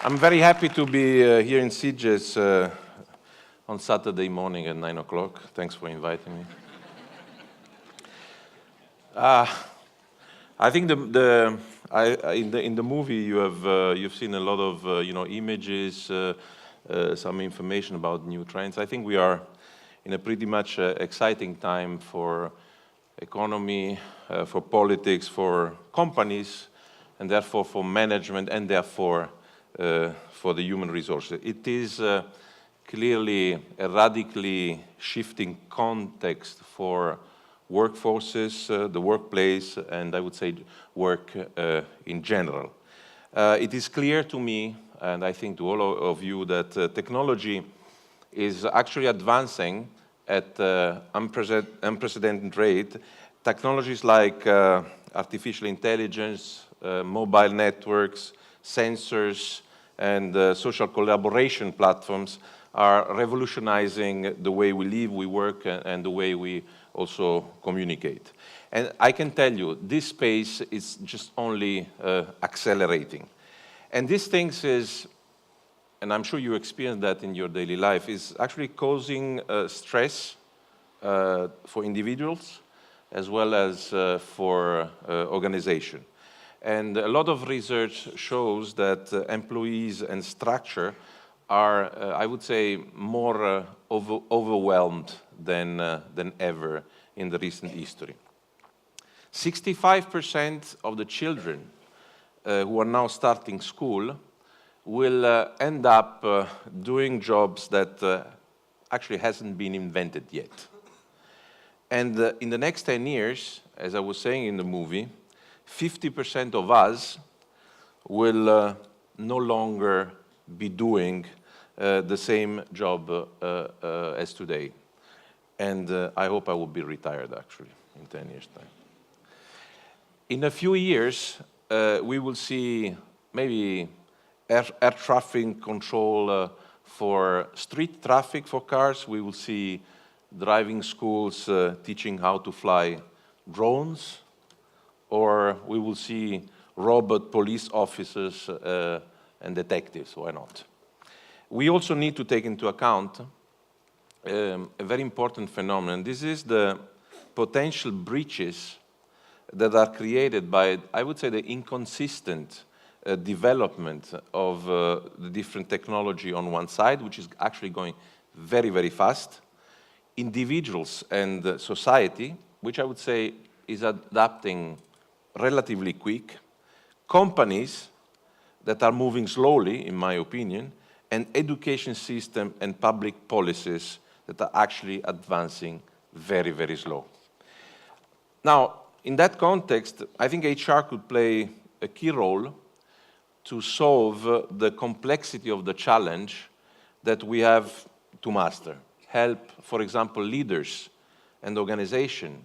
I'm very happy to be here in Sitges on Saturday morning at 9 o'clock. Thanks for inviting me. I think in the movie you've seen a lot of images, some information about new trends. I think we are in a pretty much exciting time for economy, for politics, for companies, and therefore for management, and therefore for the human resources. It is clearly a radically shifting context for workforces, the workplace, and I would say work in general. It is clear to me, and I think to all of you, that technology is actually advancing at unprecedented rate. Technologies like artificial intelligence, mobile networks, sensors, and social collaboration platforms are revolutionizing the way we live, we work, and the way we also communicate. And I can tell you, this space is just only accelerating. And these things is, and I'm sure you experience that in your daily life, is actually causing stress for individuals as well as for organization. And a lot of research shows that employees and structure are, I would say, more overwhelmed than ever in the recent history. 65% of the children who are now starting school will end up doing jobs that actually hasn't been invented yet. And in the next 10 years, as I was saying in the movie, 50% of us will no longer be doing the same job as today. And I hope I will be retired, actually, in 10 years' time. In a few years, we will see maybe air traffic control for street traffic for cars. We will see driving schools teaching how to fly drones, or we will see robot police officers and detectives, why not? We also need to take into account a very important phenomenon. This is the potential breaches that are created by, I would say, the inconsistent development of the different technology on one side, which is actually going very, very fast, individuals and society, which I would say is adapting relatively quick, companies that are moving slowly, in my opinion, and education system and public policies that are actually advancing very, very slow. Now, in that context, I think HR could play a key role to solve the complexity of the challenge that we have to master. Help, for example, leaders and organizations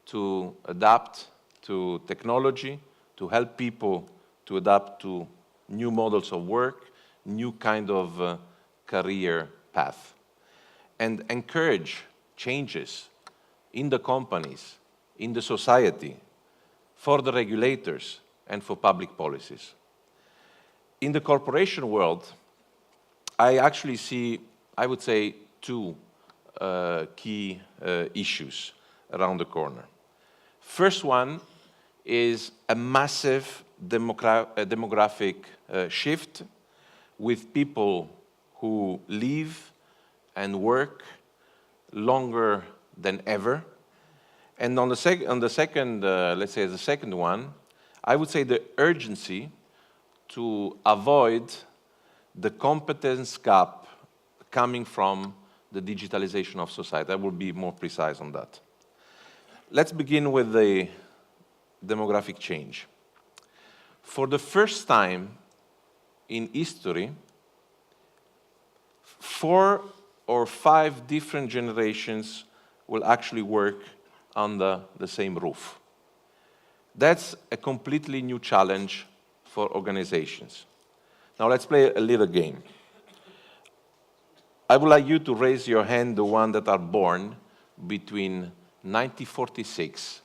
to adapt to technology, to help people to adapt to new models of work, new kind of career path, and encourage changes in the companies, in the society, for the regulators, and for public policies. In the corporation world, I actually see, I would say, two key issues around the corner. First one is a massive demographic shift with people who live and work longer than ever. And on the second, let's say the second one, I would say the urgency to avoid the competence gap coming from the digitalization of society. I will be more precise on that. Let's begin with the demographic change. For the first time in history, 4 or 5 different generations will actually work under the same roof. That's a completely new challenge for organizations. Now let's play a little game. I would like you to raise your hand, the one that are born between 1946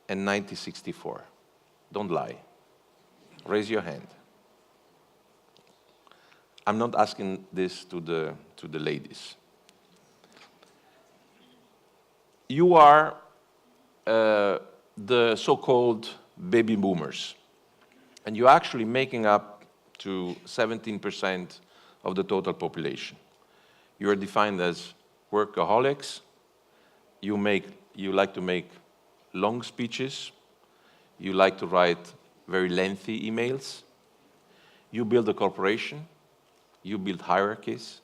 and 1964. Don't lie. Raise your hand. I'm not asking this to the ladies. You are the so-called baby boomers, and you're actually making up to 17% of the total population. You are defined as workaholics. You like to make long speeches. You like to write very lengthy emails. You build a corporation. You build hierarchies,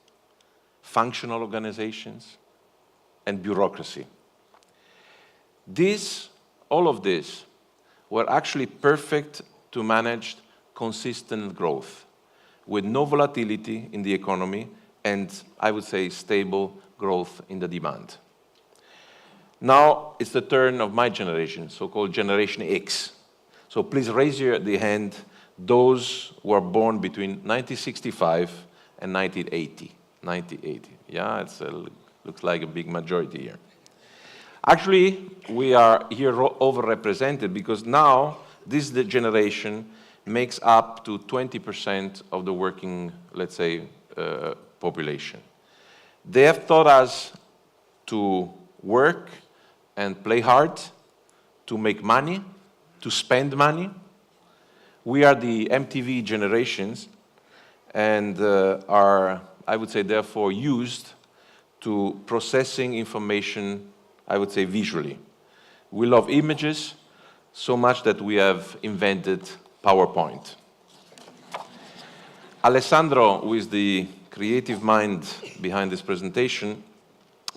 functional organizations, and bureaucracy. All of this were actually perfect to manage consistent growth with no volatility in the economy and, I would say, stable growth in the demand. Now it's the turn of my generation, so-called Generation X. So please raise the hand, those who are born between 1965 and 1980. 1980, yeah, it looks like a big majority here. Actually, we are here overrepresented because now this generation makes up to 20% of the working, let's say, population. They have taught us to work and play hard, to make money, to spend money. We are the MTV generations and are, I would say, therefore used to processing information, I would say, visually. We love images so much that we have invented PowerPoint. Alessandro, who is the creative mind behind this presentation,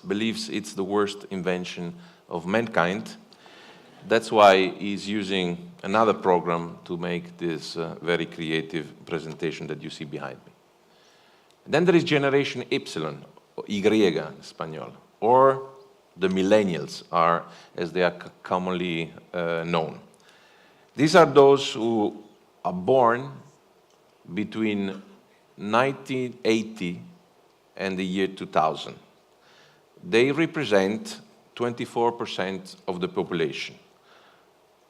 believes it's the worst invention of mankind. That's why he's using another program to make this very creative presentation that you see behind me. Then there is Generation Y, or Y in Spanish, or the millennials, as they are commonly known. These are those who are born between 1980 and the year 2000. They represent 24% of the population.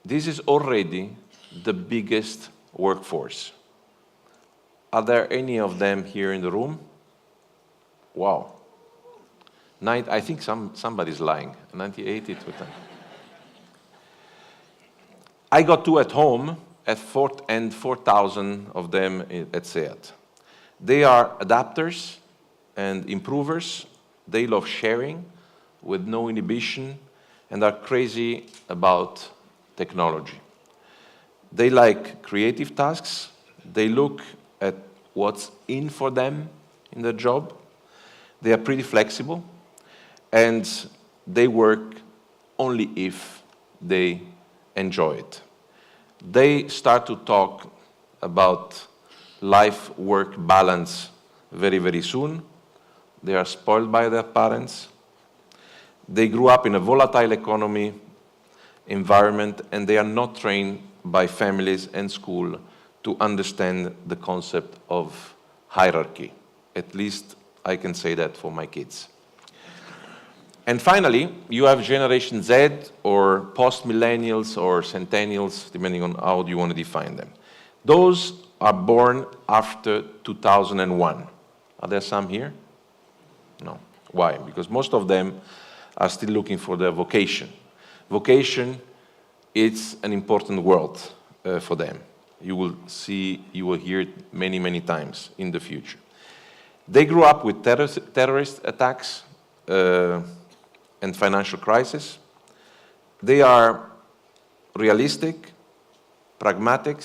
This is already the biggest workforce. Are there any of them here in the room? Wow. I think somebody's lying. 1980 to 10. I got two at home, and 4,000 of them at SEAT. They are adapters and improvers. They love sharing with no inhibition and are crazy about technology. They like creative tasks. They look at what's in for them in their job. They are pretty flexible, and they work only if they enjoy it. They start to talk about life-work balance very, very soon. They are spoiled by their parents. They grew up in a volatile economy environment, and they are not trained by families and school to understand the concept of hierarchy. At least I can say that for my kids. And finally, you have Generation Z or post-millennials or centennials, depending on how you want to define them. Those are born after 2001. Are there some here? No. Why? Because most of them are still looking for their vocation. Vocation, it's an important word for them. You will hear it many, many times in the future. They grew up with terrorist attacks and financial crisis. They are realistic, pragmatic,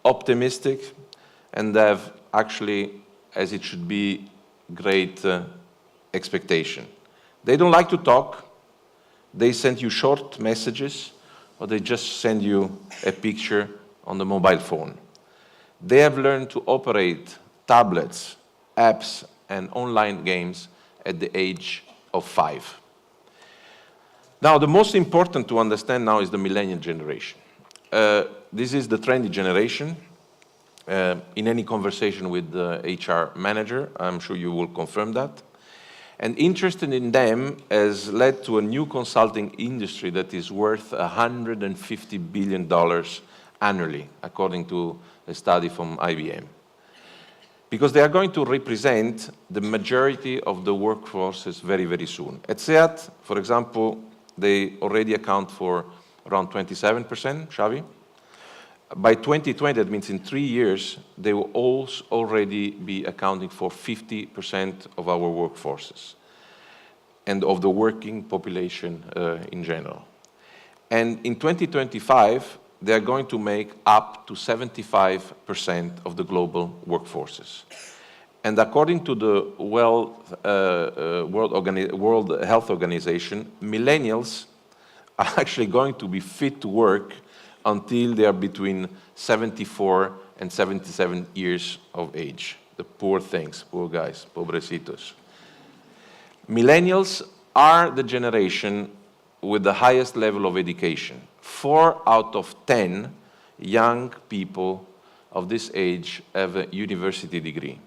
optimistic, and have actually, as it should be, great expectation. They don't like to talk. They send you short messages, or they just send you a picture on the mobile phone. They have learned to operate tablets, apps, and online games at the age of 5. Now, the most important to understand now is the millennial generation. This is the trendy generation. In any conversation with the HR manager, I'm sure you will confirm that. And interest in them has led to a new consulting industry that is worth $150 billion annually, according to a study from IBM. because they are going to represent the majority of the workforces very, very soon. At SEAT, for example, they already account for around 27%, Xavi. By 2020, that means in 3 years, they will also already be accounting for 50% of our workforces and of the working population in general. And in 2025, they are going to make up to 75% of the global workforces. And according to the World Health Organization, millennials are actually going to be fit to work until they are between 74 and 77 years of age. The poor things, poor guys, pobrecitos. Millennials are the generation with the highest level of education. 4 out of 10 young people of this age have a university degree.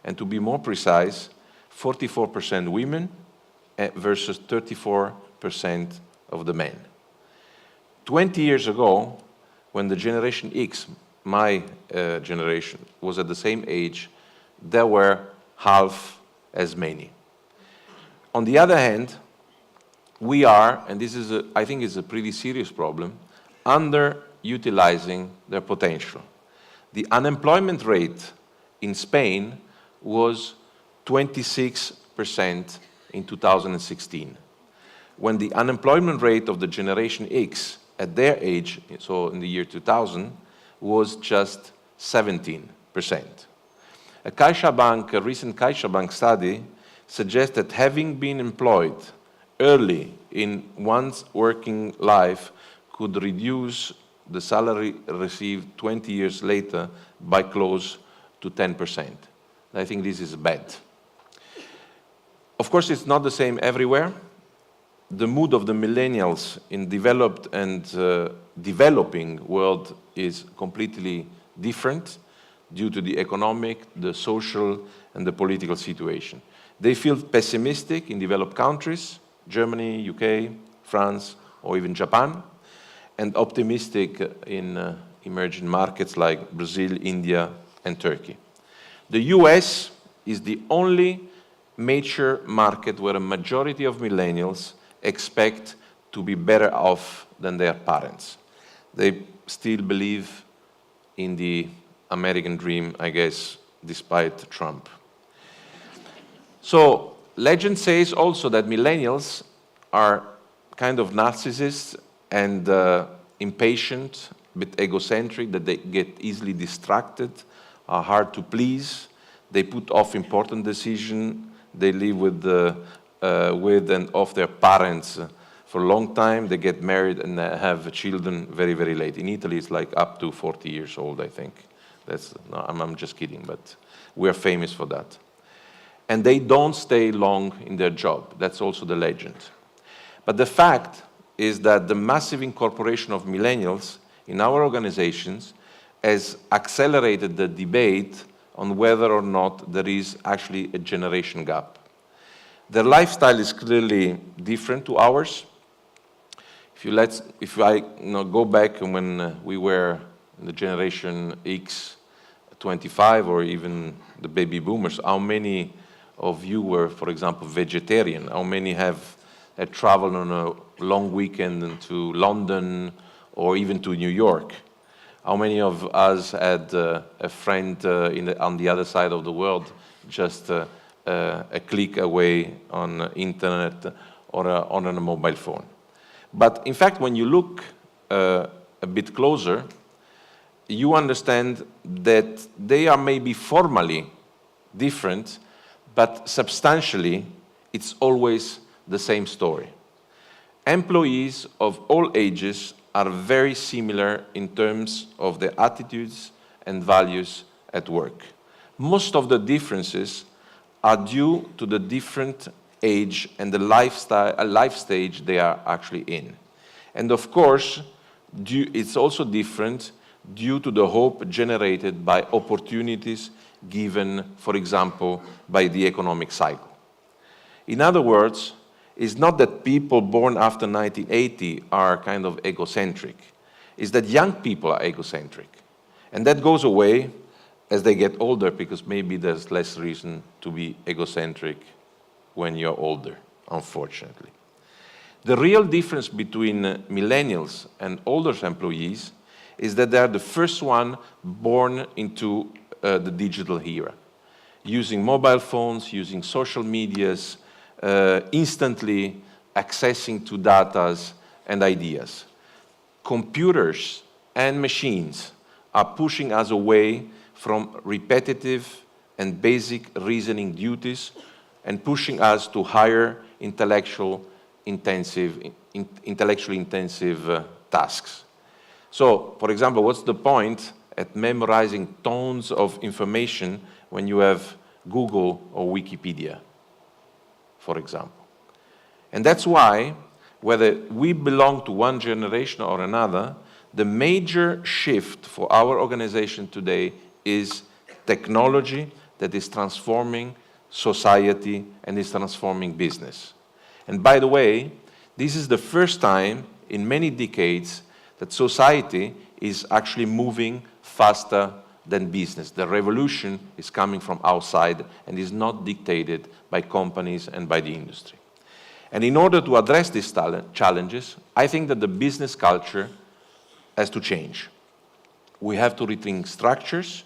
And to be more precise, 44% women versus 34% of the men. 20 years ago, when the Generation X, my generation, was at the same age, there were half as many. On the other hand, we are, and this is, I think is a pretty serious problem, underutilizing their potential. The unemployment rate in Spain was 26% in 2016, when the unemployment rate of the Generation X at their age, so in the year 2000, was just 17%. A recent CaixaBank study suggests that having been employed early in one's working life could reduce the salary received 20 years later by close to 10%. I think this is bad. Of course, it's not the same everywhere. The mood of the millennials in developed and developing world is completely different due to the economic, the social, and the political situation. They feel pessimistic in developed countries, Germany, UK, France, or even Japan, and optimistic in emerging markets like Brazil, India, and Turkey. The US is the only major market where a majority of millennials expect to be better off than their parents. They still believe in the American dream, I guess, despite Trump. So, legend says also that millennials are kind of narcissists and impatient, a bit egocentric, that they get easily distracted, are hard to please, they put off important decisions, they live with and of their parents for a long time, they get married and have children very, very late. In Italy, it's like up to 40 years old, I think. No, I'm just kidding, but we're famous for that. And they don't stay long in their job. That's also the legend. But the fact is that the massive incorporation of millennials in our organizations has accelerated the debate on whether or not there is actually a generation gap. Their lifestyle is clearly different to ours. If I go back when we were in the Generation X, 25, or even the baby boomers, how many of you were, for example, vegetarian? How many have traveled on a long weekend to London or even to New York? How many of us had a friend on the other side of the world, just a click away on the internet or on a mobile phone? But in fact, when you look a bit closer, you understand that they are maybe formally different, but substantially, it's always the same story. Employees of all ages are very similar in terms of their attitudes and values at work. Most of the differences are due to the different age and the life stage they are actually in. And of course, it's also different due to the hope generated by opportunities given, for example, by the economic cycle. In other words, it's not that people born after 1980 are kind of egocentric. It's that young people are egocentric. And that goes away as they get older, because maybe there's less reason to be egocentric when you're older, unfortunately. The real difference between millennials and older employees is that they are the first one born into the digital era, using mobile phones, using social medias, instantly accessing to data and ideas. Computers and machines are pushing us away from repetitive and basic reasoning duties and pushing us to higher intellectually intensive tasks. So, for example, what's the point at memorizing tons of information when you have Google or Wikipedia, for example? And that's why, whether we belong to one generation or another, the major shift for our organization today is technology that is transforming society and is transforming business. And by the way, this is the first time in many decades that society is actually moving faster than business. The revolution is coming from outside and is not dictated by companies and by the industry. And in order to address these challenges, I think that the business culture has to change. We have to rethink structures,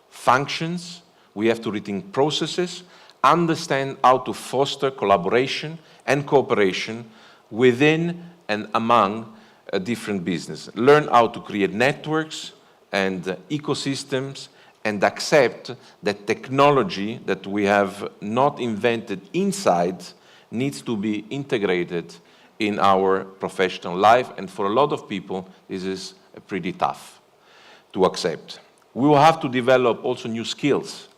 functions, we have to rethink processes, understand how to foster collaboration and cooperation within and among different businesses, learn how to create networks and ecosystems, and accept that technology that we have not invented inside needs to be integrated in our professional life, and for a lot of people, this is pretty tough to accept. We will have to develop also new skills.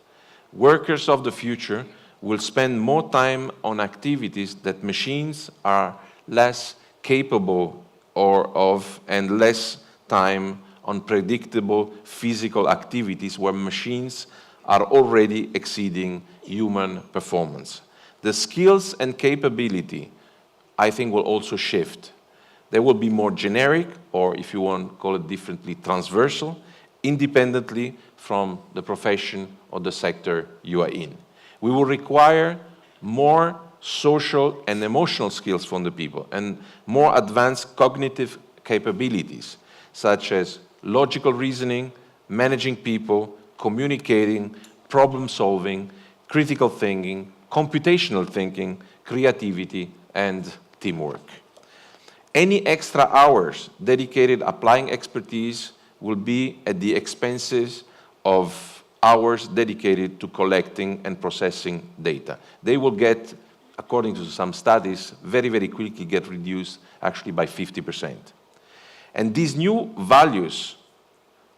Workers of the future will spend more time on activities that machines are less capable of, and less time on predictable physical activities where machines are already exceeding human performance. The skills and capability, I think, will also shift. They will be more generic, or if you want to call it differently, transversal, independently from the profession or the sector you are in. We will require more social and emotional skills from the people and more advanced cognitive capabilities, such as logical reasoning, managing people, communicating, problem solving, critical thinking, computational thinking, creativity, and teamwork. Any extra hours dedicated applying expertise will be at the expenses of hours dedicated to collecting and processing data. They will get, according to some studies, very, very quickly get reduced actually by 50%. And these new values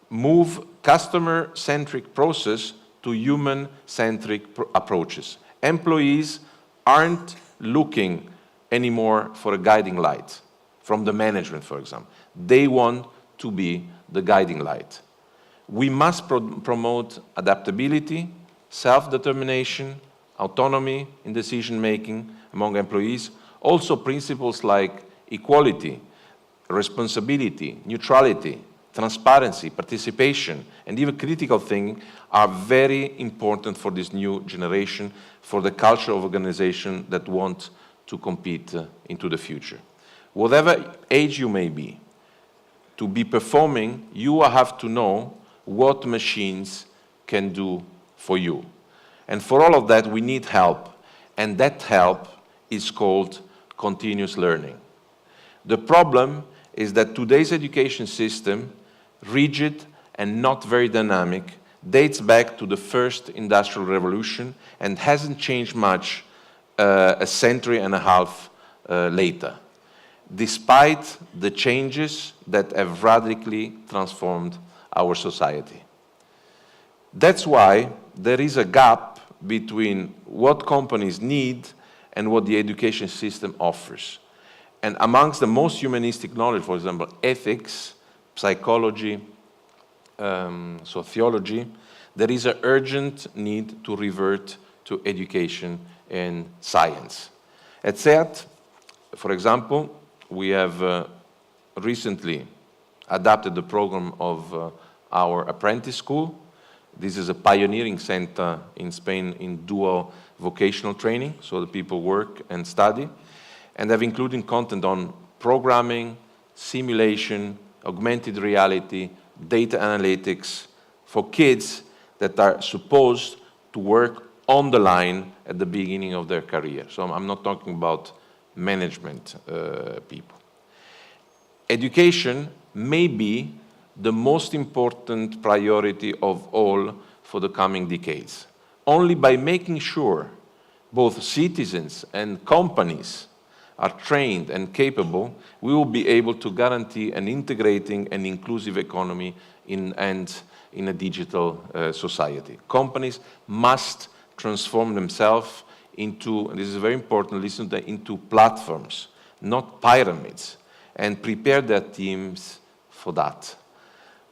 move customer-centric process to human-centric approaches. Employees aren't looking anymore for a guiding light from the management, for example. They want to be the guiding light. We must promote adaptability, self-determination, autonomy in decision-making among employees. Also principles like equality, responsibility, neutrality, transparency, participation, and even critical thinking are very important for this new generation, for the culture of organization that want to compete into the future. Whatever age you may be, to be performing, you have to know what machines can do for you. And for all of that, we need help. And that help is called continuous learning. The problem is that today's education system, rigid and not very dynamic, dates back to the first industrial revolution and hasn't changed much a century and a half later, despite the changes that have radically transformed our society. That's why there is a gap between what companies need and what the education system offers. And amongst the most humanistic knowledge, for example, ethics, psychology, sociology, there is an urgent need to revert to education and science. At SEAT, for example, we have recently adapted the program of our apprentice school This is a pioneering center in Spain in dual vocational training, so the people work and study. And they've included content on programming, simulation, augmented reality, data analytics for kids that are supposed to work on the line at the beginning of their career. So I'm not talking about management people. Education may be the most important priority of all for the coming decades. Only by making sure both citizens and companies are trained and capable, we will be able to guarantee an integrating and inclusive economy in a digital society. Companies must transform themselves into, and this is very important, listen to that, into platforms, not pyramids, and prepare their teams for that.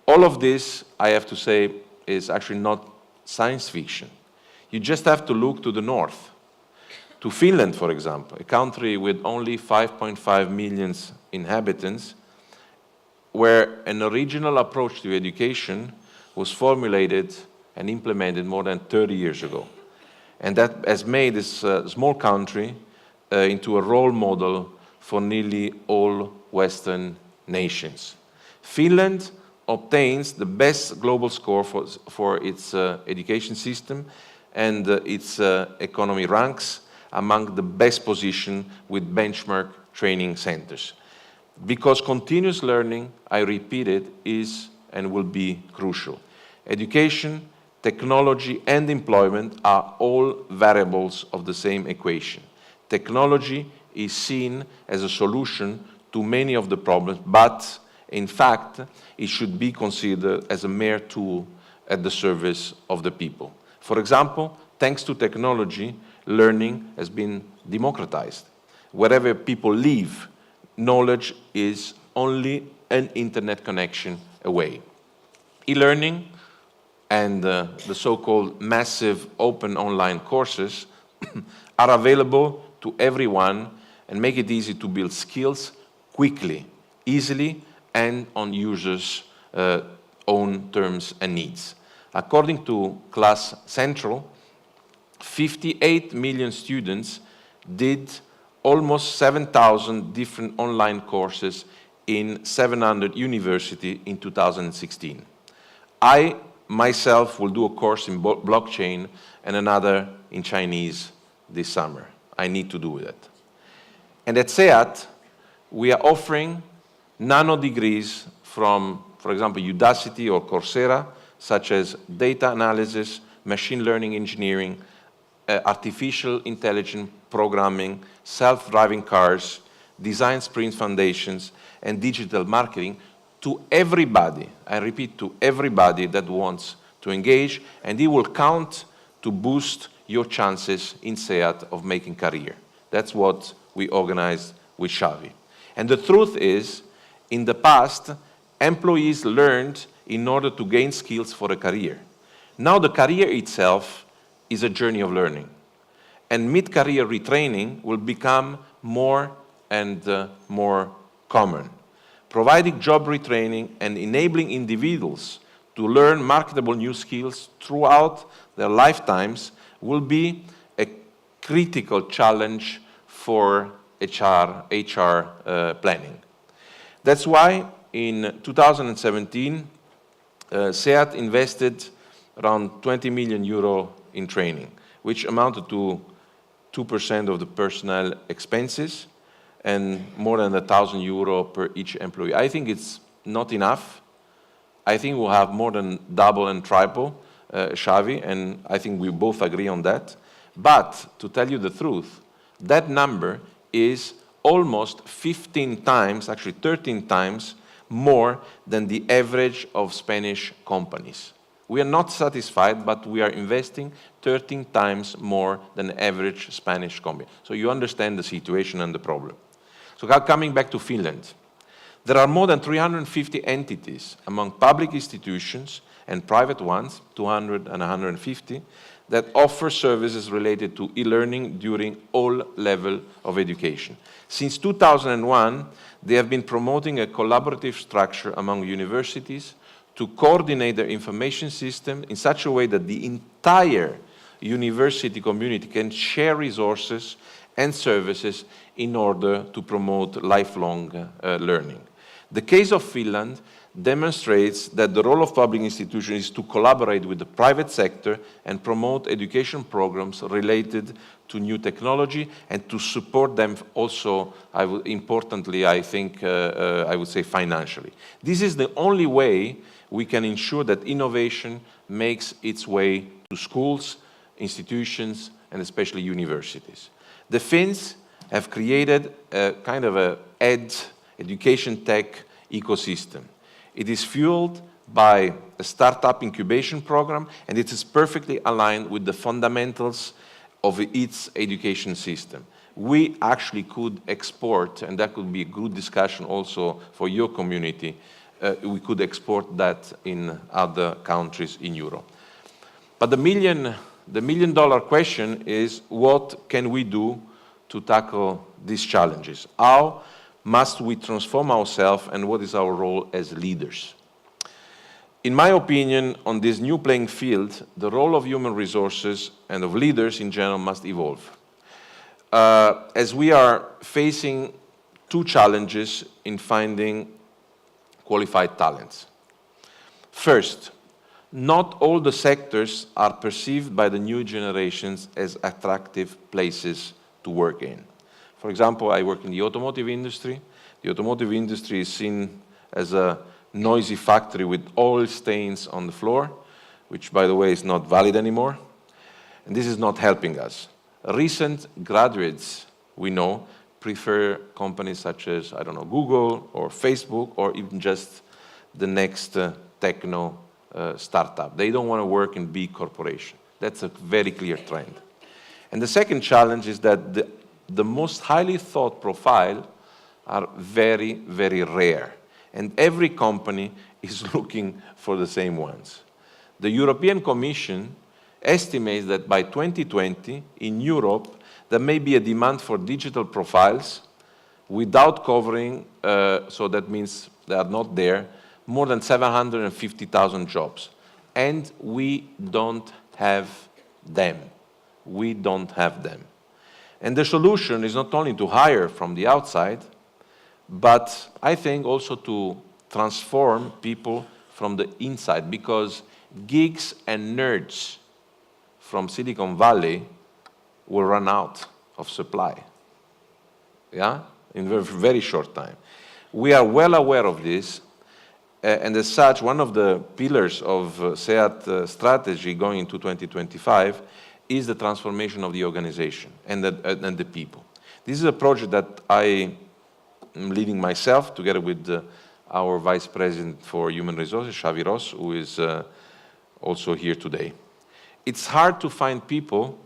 All of this, I have to say, is actually not science fiction. You just have to look to the north, to Finland, for example, a country with only 5.5 million inhabitants, where an original approach to education was formulated and implemented more than 30 years ago. And that has made this small country into a role model for nearly all Western nations. Finland obtains the best global score for its education system, and its economy ranks among the best position with benchmark training centers. Because continuous learning, I repeat it, is and will be crucial. Education, technology, and employment are all variables of the same equation. Technology is seen as a solution to many of the problems, but in fact, it should be considered as a mere tool at the service of the people. For example, thanks to technology, learning has been democratized. Wherever people live, knowledge is only an internet connection away. E-learning and the so-called massive open online courses are available to everyone and make it easy to build skills quickly, easily, and on users' own terms and needs. According to Class Central, 58 million students did almost 7,000 different online courses in 700 universities in 2016. I myself will do a course in blockchain and another in Chinese this summer. I need to do that. And at SEAT, we are offering nano degrees from, for example, Udacity or Coursera, such as data analysis, machine learning engineering, artificial intelligence programming, self-driving cars, design sprint foundations, and digital marketing to everybody, I repeat, to everybody that wants to engage, and it will count to boost your chances in SEAT of making career. That's what we organized with Xavi. And the truth is, in the past, employees learned in order to gain skills for a career. Now the career itself is a journey of learning. And mid-career retraining will become more and more common. Providing job retraining and enabling individuals to learn marketable new skills throughout their lifetimes will be a critical challenge for HR planning. That's why in 2017, SEAT invested around 20 million euro in training, which amounted to 2% of the personnel expenses and more than 1,000 euro per each employee. I think it's not enough. I think we'll have more than double and triple, Xavi, and I think we both agree on that. But to tell you the truth, that number is almost 15 times, actually 13 times more than the average of Spanish companies. We are not satisfied, but we are investing 13 times more than the average Spanish company. So you understand the situation and the problem. So coming back to Finland, there are more than 350 entities among public institutions and private ones, 200 and 150, that offer services related to e-learning during all levels of education. Since 2001, they have been promoting a collaborative structure among universities to coordinate their information system in such a way that the entire university community can share resources and services in order to promote lifelong learning. The case of Finland demonstrates that the role of public institutions is to collaborate with the private sector and promote education programs related to new technology and to support them also, importantly, I think, I would say financially. This is the only way we can ensure that innovation makes its way to schools, institutions, and especially universities. The Finns have created a kind of a education tech ecosystem. It is fueled by a startup incubation program, and it is perfectly aligned with the fundamentals of its education system. We actually could export, and that could be a good discussion also for your community, we could export that in other countries in Europe. But the million-dollar question is, what can we do to tackle these challenges? How must we transform ourselves, and what is our role as leaders? In my opinion, on this new playing field, the role of human resources and of leaders in general must evolve. As we are facing two challenges in finding qualified talents. First, not all the sectors are perceived by the new generations as attractive places to work in. For example, I work in the automotive industry. The automotive industry is seen as a noisy factory with oil stains on the floor, which, by the way, is not valid anymore. And this is not helping us. Recent graduates, we know, prefer companies such as, I don't know, Google or Facebook, or even just the next techno startup. They don't want to work in big corporation. That's a very clear trend. And the second challenge is that the most highly thought profile are very, very rare. And every company is looking for the same ones. The European Commission estimates that by 2020, in Europe, there may be a demand for digital profiles without covering, so that means they are not there, more than 750,000 jobs. And we don't have them. We don't have them. And the solution is not only to hire from the outside, but I think also to transform people from the inside, because geeks and nerds from Silicon Valley will run out of supply, yeah, in a very short time. We are well aware of this, and as such, one of the pillars of SEAT strategy going into 2025 is the transformation of the organization and the people. This is a project that I am leading myself together with our Vice President for Human Resources, Xavi Ross, who is also here today. It's hard to find people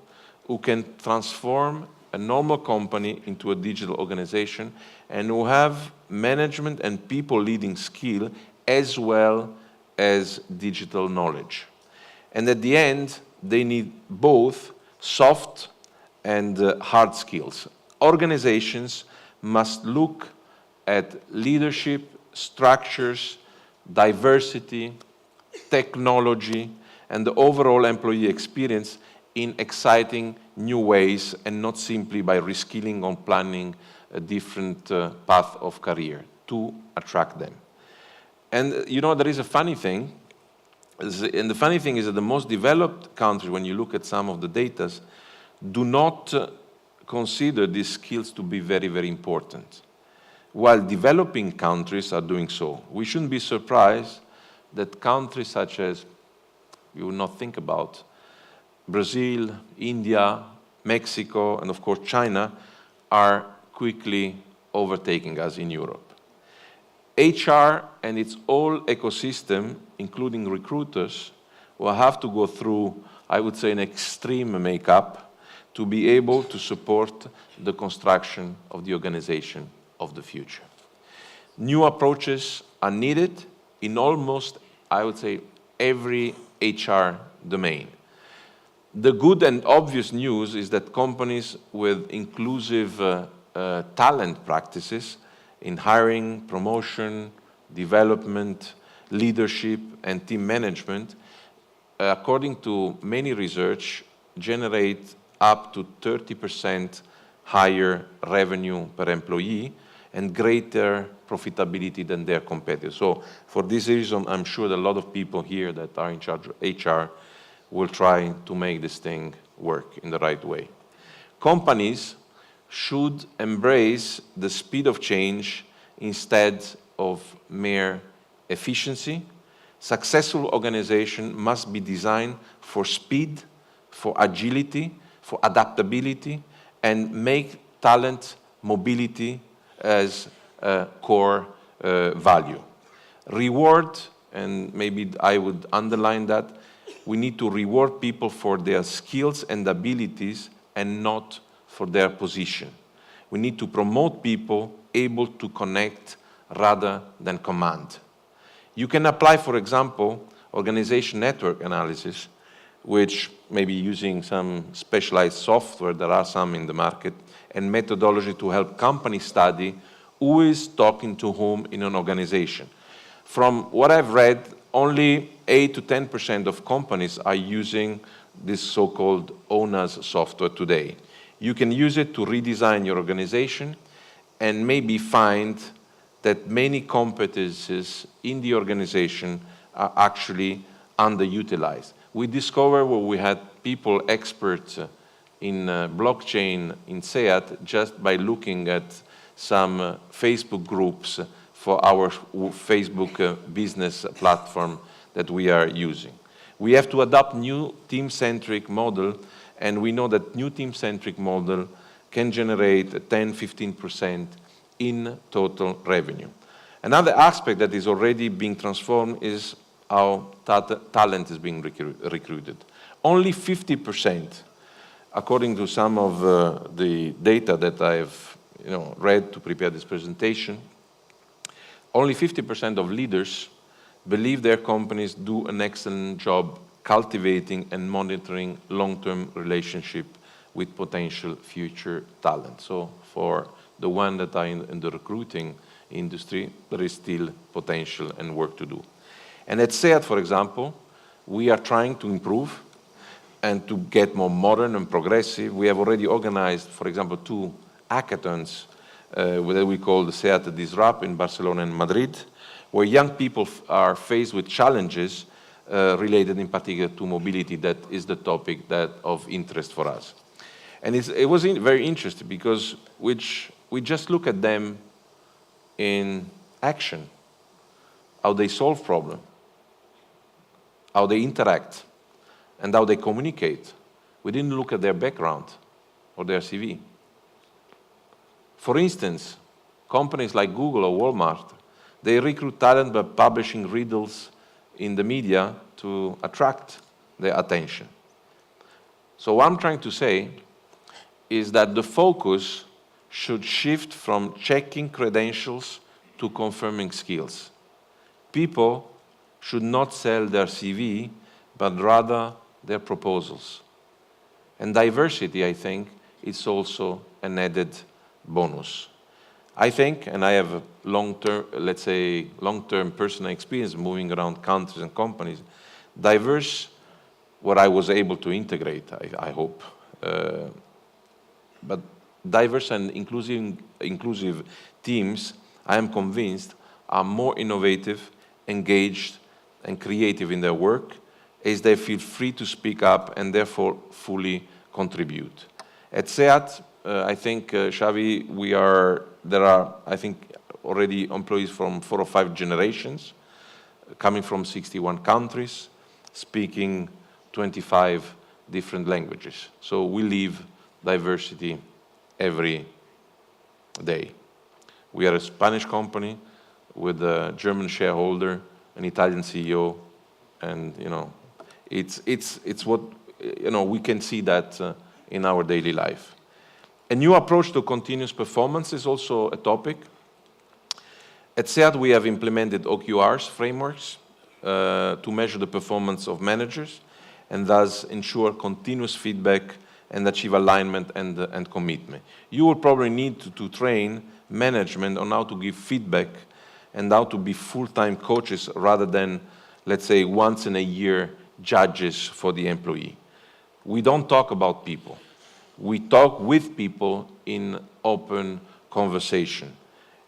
who can transform a normal company into a digital organization and who have management and people leading skill as well as digital knowledge. And at the end, they need both soft and hard skills. Organizations must look at leadership, structures, diversity, technology, and the overall employee experience in exciting new ways, and not simply by reskilling or planning a different path of career to attract them. And you know, there is a funny thing, and the funny thing is that the most developed countries, when you look at some of the data, do not consider these skills to be very, very important, while developing countries are doing so. We shouldn't be surprised that countries such as, you will not think about, Brazil, India, Mexico, and of course China, are quickly overtaking us in Europe. HR and its whole ecosystem, including recruiters, will have to go through, I would say, an extreme makeup to be able to support the construction of the organization of the future. New approaches are needed in almost, I would say, every HR domain. The good and obvious news is that companies with inclusive talent practices in hiring, promotion, development, leadership, and team management, according to many research, generate up to 30% higher revenue per employee and greater profitability than their competitors. So for this reason, I'm sure that a lot of people here that are in charge of HR will try to make this thing work in the right way. Companies should embrace the speed of change instead of mere efficiency. Successful organization must be designed for speed, for agility, for adaptability, and make talent mobility as a core value. Reward, and maybe I would underline that, we need to reward people for their skills and abilities and not for their position. We need to promote people able to connect rather than command. You can apply, for example, organization network analysis, which may be using some specialized software, there are some in the market, and methodology to help companies study who is talking to whom in an organization. From what I've read, only 8 to 10% of companies are using this so-called ONAS software today. You can use it to redesign your organization and maybe find that many competencies in the organization are actually underutilized. We discovered where we had people experts in blockchain in SEAT just by looking at some Facebook groups for our Facebook business platform that we are using. We have to adopt new team-centric model, and we know that new team-centric model can generate 10-15% in total revenue. Another aspect that is already being transformed is how talent is being recruited. Only 50%, according to some of the data that I've read to prepare this presentation, only 50% of leaders believe their companies do an excellent job cultivating and monitoring long-term relationship with potential future talent. So for the one that are in the recruiting industry, there is still potential and work to do. And at SEAT, for example, we are trying to improve and to get more modern and progressive. We have already organized, for example, 2 hackathons that we call the SEAT Disrupt in Barcelona and Madrid, where young people are faced with challenges related in particular to mobility. That is the topic that of interest for us. And it was very interesting because we just look at them in action, how they solve problems, how they interact, and how they communicate. We didn't look at their background or their CV. For instance, companies like Google or Walmart, they recruit talent by publishing riddles in the media to attract their attention. So what I'm trying to say is that the focus should shift from checking credentials to confirming skills. People should not sell their CV, but rather their proposals. And diversity, I think, is also an added bonus. I think, and I have a long-term personal experience moving around countries and companies, diverse, what I was able to integrate, I hope. But diverse and inclusive teams, I am convinced, are more innovative, engaged, and creative in their work, as they feel free to speak up and therefore fully contribute. At SEAT, I think, Xavi, there are, I think, already employees from 4 or 5 generations, coming from 61 countries, speaking 25 different languages. So we live diversity every day. We are a Spanish company with a German shareholder, an Italian CEO, and it's what we can see that in our daily life. A new approach to continuous performance is also a topic. At SEAT, we have implemented OKRs frameworks to measure the performance of managers and thus ensure continuous feedback and achieve alignment and commitment. You will probably need to train management on how to give feedback and how to be full-time coaches rather than, let's say, once in a year judges for the employee. We don't talk about people. We talk with people in open conversation.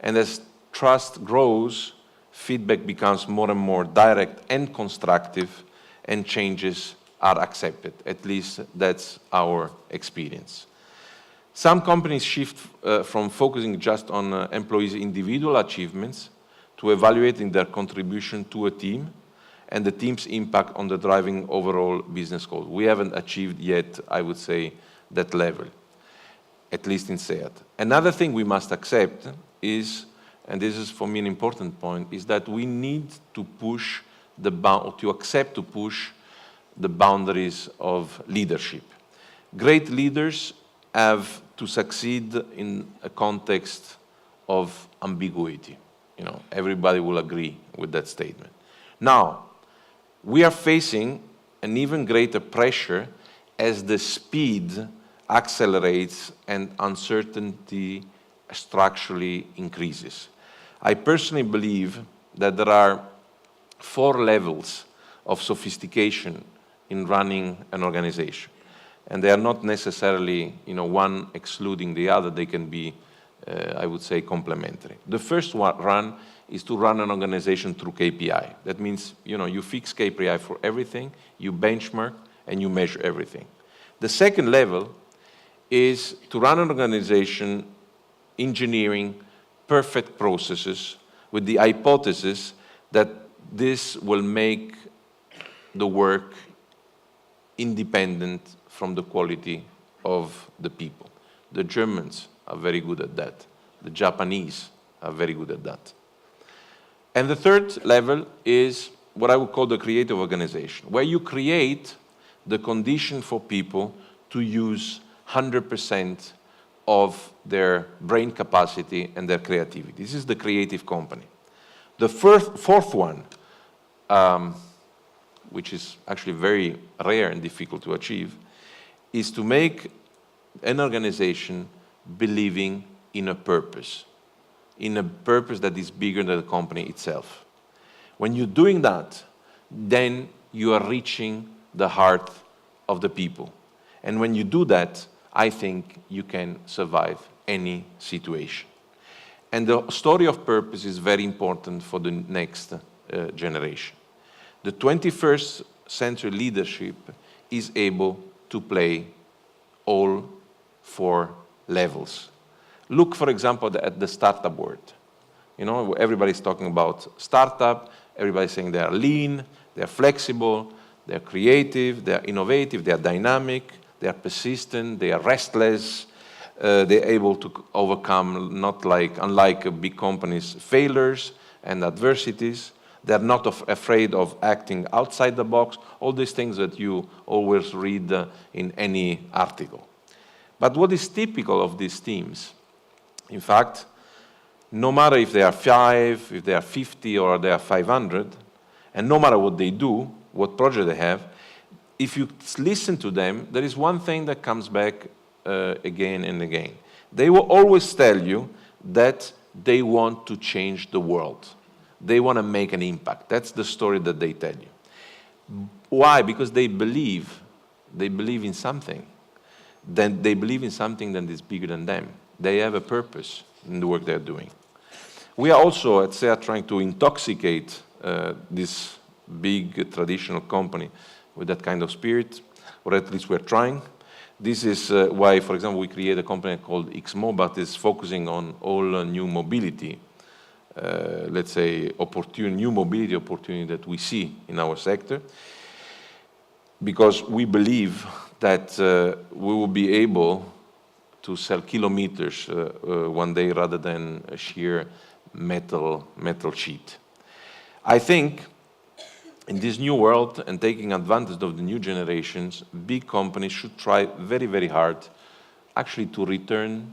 And as trust grows, feedback becomes more and more direct and constructive, and changes are accepted. At least that's our experience. Some companies shift from focusing just on employees' individual achievements to evaluating their contribution to a team and the team's impact on the driving overall business goals. We haven't achieved yet, I would say, that level, at least in SEAT. Another thing we must accept is, and this is for me an important point, is that we need to push to accept to push the boundaries of leadership. Great leaders have to succeed in a context of ambiguity. Everybody will agree with that statement. Now, we are facing an even greater pressure as the speed accelerates and uncertainty structurally increases. I personally believe that there are 4 levels of sophistication in running an organization. And they are not necessarily, one excluding the other. They can be, I would say, complementary. The first run is to run an organization through KPI. That means, you fix KPI for everything, you benchmark, and you measure everything. The second level is to run an organization engineering perfect processes with the hypothesis that this will make the work independent from the quality of the people. The Germans are very good at that. The Japanese are very good at that. And the third level is what I would call the creative organization, where you create the condition for people to use 100% of their brain capacity and their creativity. This is the creative company. The fourth one, which is actually very rare and difficult to achieve, is to make an organization believing in a purpose that is bigger than the company itself. When you're doing that, then you are reaching the heart of the people. And when you do that, I think you can survive any situation. And the story of purpose is very important for the next generation. The 21st century leadership is able to play all 4 levels. Look, for example, at the startup world. Everybody's talking about startup, everybody's saying they are lean, they're flexible, they're creative, they're innovative, they're dynamic, they are persistent, they are restless, they're able to overcome, unlike big companies, failures and adversities. They're not afraid of acting outside the box, all these things that you always read in any article. But what is typical of these teams, in fact, no matter if they are 5, if they are 50, or they are 500, and no matter what they do, what project they have, if you listen to them, there is one thing that comes back again and again. They will always tell you that they want to change the world. They want to make an impact. That's the story that they tell you. Why? Because they believe in something. Then they believe in something that is bigger than them. They have a purpose in the work they're doing. We are also at SEAT trying to intoxicate this big traditional company with that kind of spirit, or at least we're trying. This is why, for example, we create a company called XMOBA that is focusing on all new mobility, let's say, new mobility opportunity that we see in our sector, because we believe that we will be able to sell kilometers one day rather than a sheer metal sheet. I think in this new world and taking advantage of the new generations, big companies should try very, very hard actually to return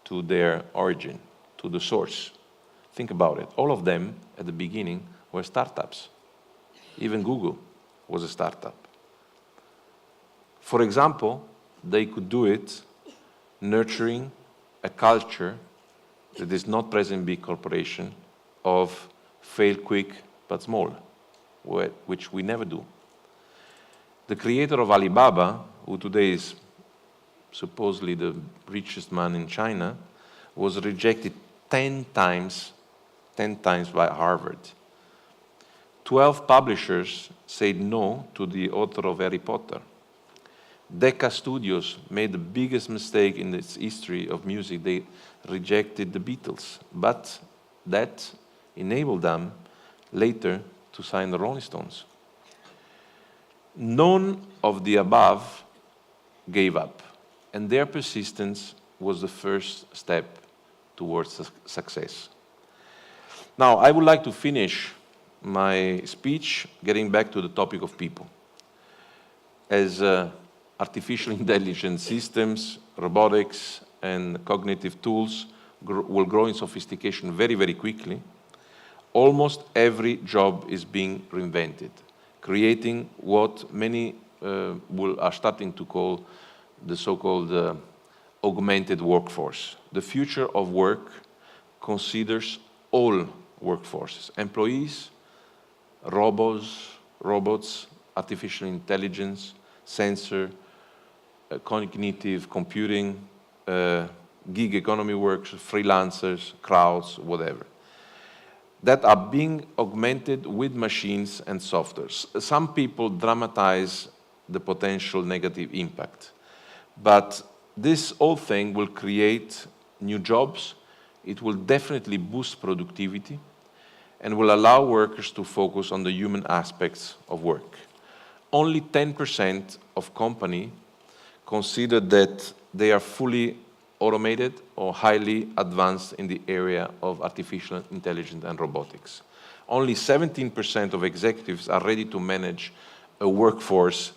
to their origin, to the source. Think about it. All of them at the beginning were startups. Even Google was a startup. For example, they could do it nurturing a culture that is not present in big corporations of fail quick but small, which we never do. The creator of Alibaba, who today is supposedly the richest man in China, was rejected 10 times by Harvard. 12 publishers said no to the author of Harry Potter. Decca Studios made the biggest mistake in its history of music. They rejected the Beatles, but that enabled them later to sign the Rolling Stones. None of the above gave up, and their persistence was the first step towards success. Now, I would like to finish my speech getting back to the topic of people. As artificial intelligence systems, robotics, and cognitive tools will grow in sophistication very, very quickly, almost every job is being reinvented, creating what many are starting to call the so-called augmented workforce. The future of work considers all workforces: employees, robots, artificial intelligence, sensor, cognitive computing, gig economy workers, freelancers, crowds, whatever, that are being augmented with machines and softwares. Some people dramatize the potential negative impact, but this whole thing will create new jobs. It will definitely boost productivity and will allow workers to focus on the human aspects of work. Only 10% of companies consider that they are fully automated or highly advanced in the area of artificial intelligence and robotics. Only 17% of executives are ready to manage a workforce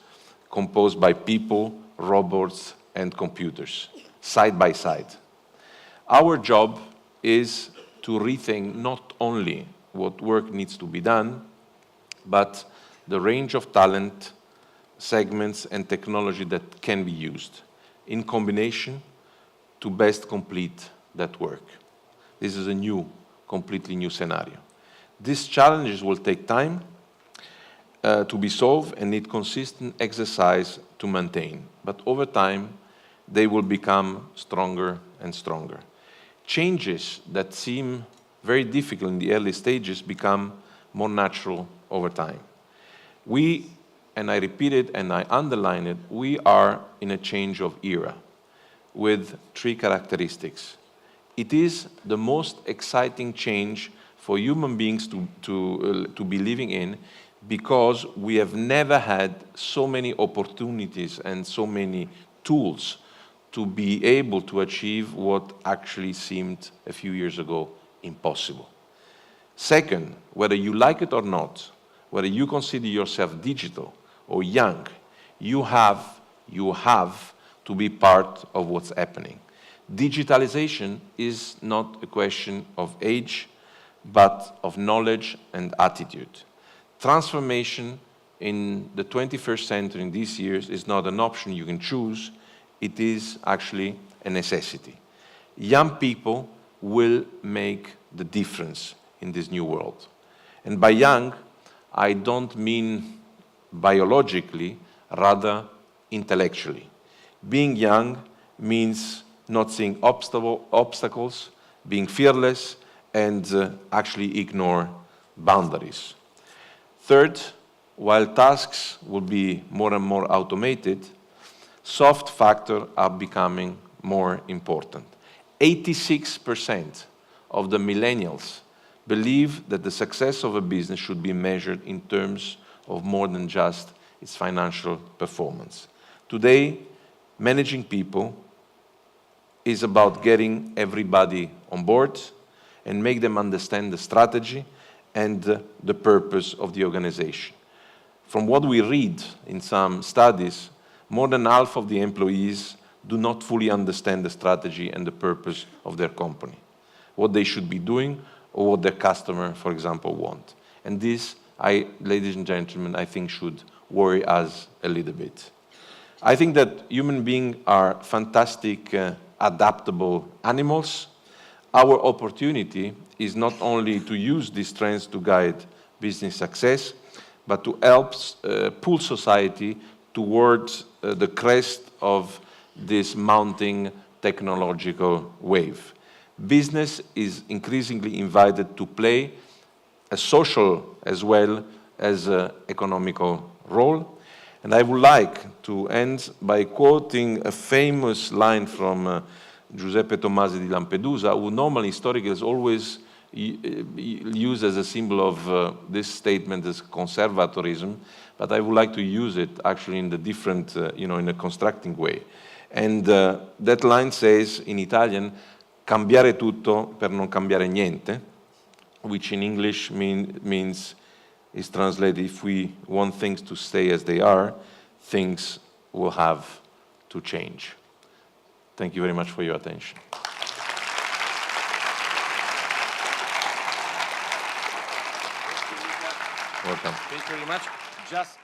composed by people, robots, and computers, side by side. Our job is to rethink not only what work needs to be done, but the range of talent, segments, and technology that can be used in combination to best complete that work. This is a completely new scenario. These challenges will take time to be solved and need consistent exercise to maintain. But over time, they will become stronger and stronger. Changes that seem very difficult in the early stages become more natural over time. We, and I repeat it and I underline it, we are in a change of era with three characteristics. It is the most exciting change for human beings to be living in, because we have never had so many opportunities and so many tools to be able to achieve what actually seemed a few years ago impossible. Second, whether you like it or not, whether you consider yourself digital or young, you have to be part of what's happening. Digitalization is not a question of age, but of knowledge and attitude. Transformation in the 21st century, in these years, is not an option you can choose. It is actually a necessity. Young people will make the difference in this new world. And by young, I don't mean biologically, rather intellectually. Being young means not seeing obstacles, being fearless, and actually ignore boundaries. Third, while tasks will be more and more automated, soft factors are becoming more important. 86% of the millennials believe that the success of a business should be measured in terms of more than just its financial performance. Today, managing people is about getting everybody on board and make them understand the strategy and the purpose of the organization. From what we read in some studies, more than half of the employees do not fully understand the strategy and the purpose of their company, what they should be doing or what their customer, for example, want. And this, ladies and gentlemen, I think should worry us a little bit. I think that human beings are fantastic, adaptable animals. Our opportunity is not only to use these trends to guide business success, but to help pull society towards the crest of this mounting technological wave. Business is increasingly invited to play a social as well as an economical role. And I would like to end by quoting a famous line from Giuseppe Tomasi di Lampedusa, who normally historians always use as a symbol of this statement as conservatorism, but I would like to use it actually in the different, in a constructing way. And that line says in Italian, cambiare tutto per non cambiare niente, which in English means, is translated, if we want things to stay as they are, things will have to change. Thank you very much for your attention. Welcome. Thank you very much. Just